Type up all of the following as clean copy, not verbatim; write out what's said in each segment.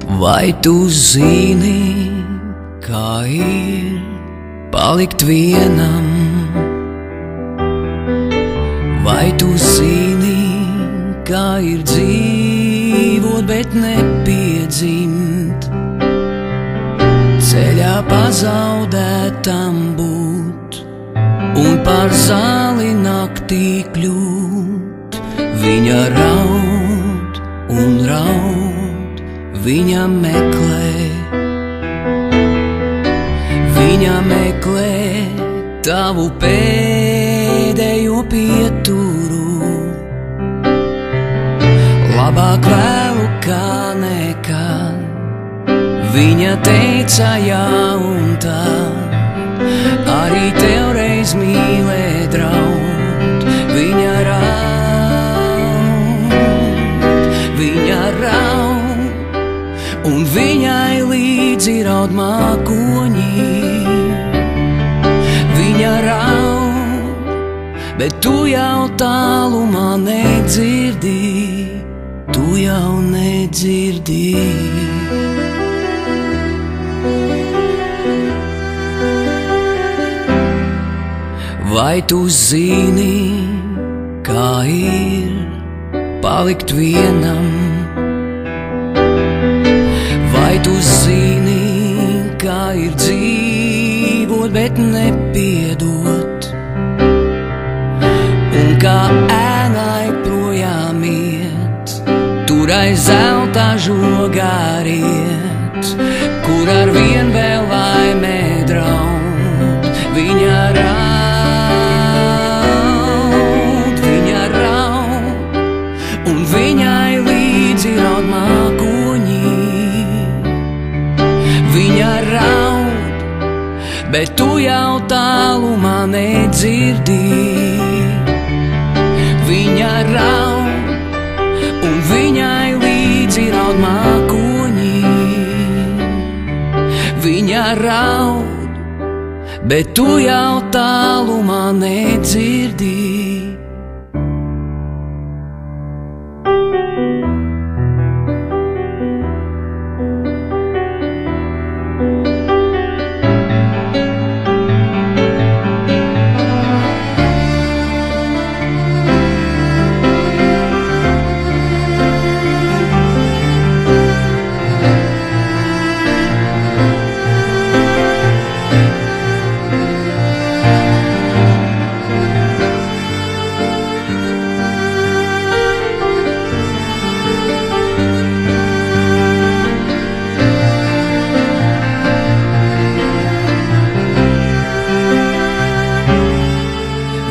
Vai tu zini, kā ir palikt vienam? Vai tu zini, kā ir dzīvot, bet nepiedzimt? Ceļā pazaudētam būt un par zāli naktī kļūt. Viņa raud un raud, viņa meklē tavu pēdējo pieturu. Labāk vēlu kā nekad, viņa teica jā un tā. Arī tev reiz mīlē draud, viņa raud, un viņai līdzi raud mākoņi. Viņa raud, bet tu jau tālumā nedzirdi, tu jau nedzirdi. Vai tu zini, kā ir palikt vienam? Vai tu zini, kā ir dzīvot, bet nepiedot? Un kā ēnai projām iet, tur aiz zelta žogā riet, kur ar vien vēl laimē draud. Viņa raud, un viņai līdzi raud mākoņi. Viņa raud, bet tu jau tālumā nedzirdi. Viņa raud, un viņai līdzi raud mākoņi. Viņa raud, bet tu jau tālumā nedzirdi.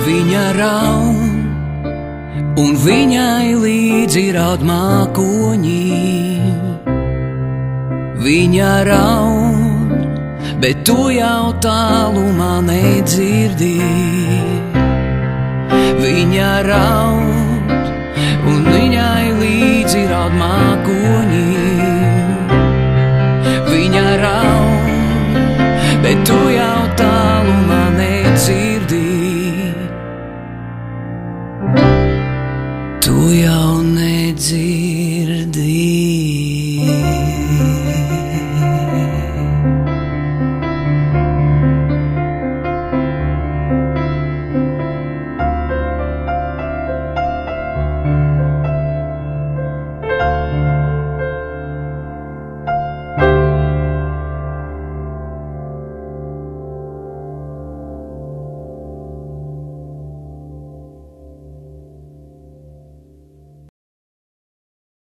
Viņa raud, un viņai līdzi raud mākoņi. Viņa raud, bet tu jau tālumā nedzirdi. Viņa raud, un viņai līdzi raud mākoņi.